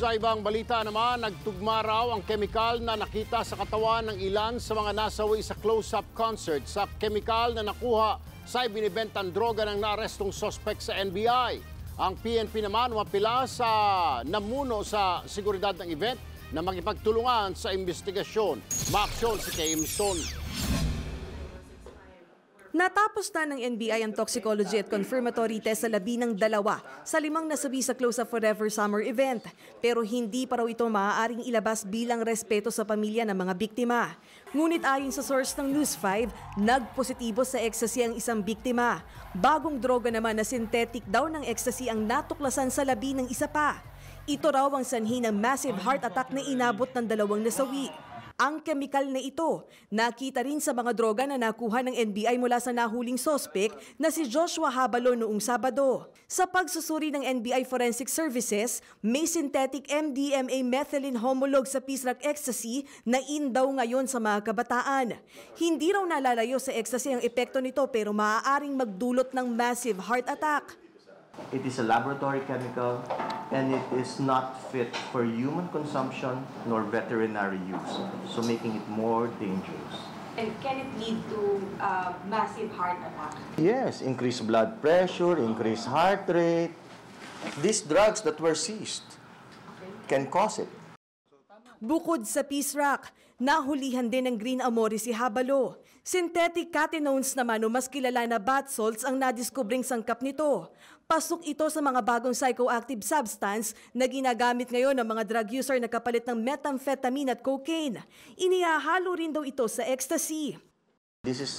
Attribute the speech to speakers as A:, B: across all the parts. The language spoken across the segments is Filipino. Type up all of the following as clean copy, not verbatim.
A: Sa ibang balita naman, nagtugma raw ang kemikal na nakita sa katawan ng ilan sa mga nasawi sa close-up concert sa kemikal na nakuha sa ibinibentang droga ng naarestong suspect sa NBI. Ang PNP naman umapila sa namuno sa seguridad ng event na makipagtulungan sa investigasyon. Maaksyon si Kim Son.
B: Natapos na ng NBI ang toxicology at confirmatory test sa 12 sa 5 nasabi sa Close Up Forever Summer event. Pero hindi pa raw ito maaaring ilabas bilang respeto sa pamilya ng mga biktima. Ngunit ayon sa source ng News 5, nagpositibo sa ecstasy ang isang biktima. Bagong droga naman na synthetic daw ng ecstasy ang natuklasan sa labi ng isa pa. Ito raw ang sanhi ng massive heart attack na inabot ng 2 nasawi. Ang kemikal na ito, nakita rin sa mga droga na nakuha ng NBI mula sa nahuling sospek na si Joshua Habalo noong Sabado. Sa pagsusuri ng NBI Forensic Services, may synthetic MDMA methylene homolog sa peace rock ecstasy na in daw ngayon sa mga kabataan. Hindi raw nalalayo sa ecstasy ang epekto nito pero maaaring magdulot ng massive heart attack.
C: It is a laboratory chemical and it is not fit for human consumption nor veterinary use, so making it more dangerous.
D: And can it lead to massive heart attack?
C: Yes, increased blood pressure, increased heart rate. These drugs that were seized can cause it.
B: Bukod sa peace rock, nahulihan din ng Green Amore si Habalo. Synthetic catenones naman o mas kilala na bath salts ang nadiskubring sangkap nito. Pasok ito sa mga bagong psychoactive substance na ginagamit ngayon ng mga drug user na kapalit ng methamphetamine at cocaine. Inihahalo rin daw ito sa ecstasy.
C: This is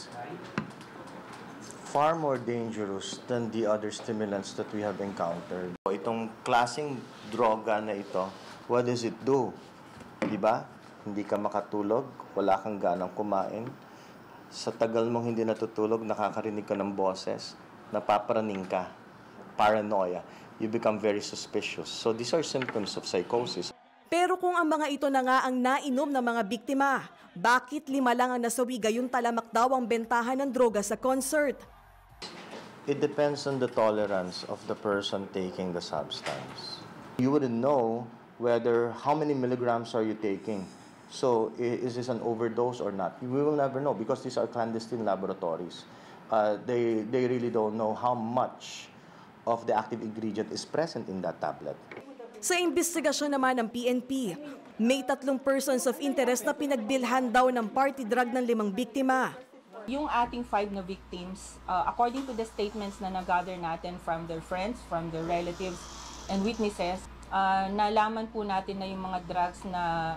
C: far more dangerous than the other stimulants that we have encountered. Itong klaseng droga na ito, what does it do? Diba? Hindi ka makatulog, wala kang ganang kumain. Sa tagal mong hindi natutulog, nakakarinig ka ng boses, napaparaning ka, paranoia. You become very suspicious. So these are symptoms of psychosis.
B: Pero kung ang mga ito na nga ang nainom ng mga biktima, bakit 5 lang ang nasawi gayon talamak daw ang bentahan ng droga sa concert?
C: It depends on the tolerance of the person taking the substance. You wouldn't know how many milligrams are you taking. So is this an overdose or not? We will never know because these are clandestine laboratories. They really don't know how much of the active ingredient is present in that tablet.
B: Sa investigasyon naman ng PNP, may 3 persons of interest na pinagbilhan daw ng party drug ng 5 biktima.
E: Yung ating 5 na victims, according to the statements na nag-gather natin from their friends, from their relatives and witnesses, nalaman po natin na yung mga drugs na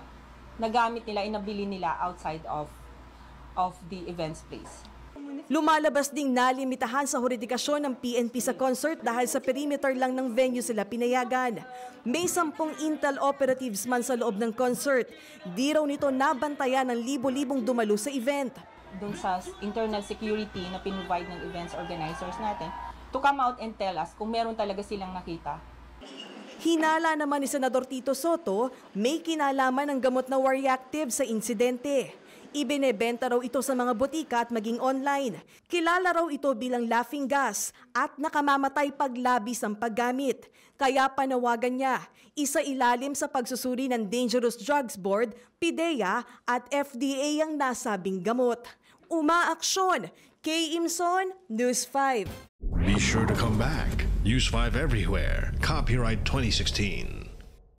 E: nagamit nila, inabili nila outside of the events place.
B: Lumalabas ding nalimitahan sa jurisdikasyon ng PNP sa concert dahil sa perimeter lang ng venue sila pinayagan. May 10 intel operatives man sa loob ng concert. Di raw nito nabantayan ng libo-libong dumalo sa event.
E: Doon sa internal security na pinrovide ng events organizers natin, to come out and tell us kung meron talaga silang nakita.
B: Hinala naman ni Senador Tito Soto, may kinalaman ng gamot na Wariactive sa insidente. Ibinebenta raw ito sa mga botika at maging online. Kilala raw ito bilang laughing gas at nakamamatay paglabis ang paggamit. Kaya panawagan niya, isa ilalim sa pagsusuri ng Dangerous Drugs Board, PDEA at FDA ang nasabing gamot. Umaaksyon! Kay Imson, News 5.
F: Be sure to come back. Use 5 everywhere. Copyright 2016.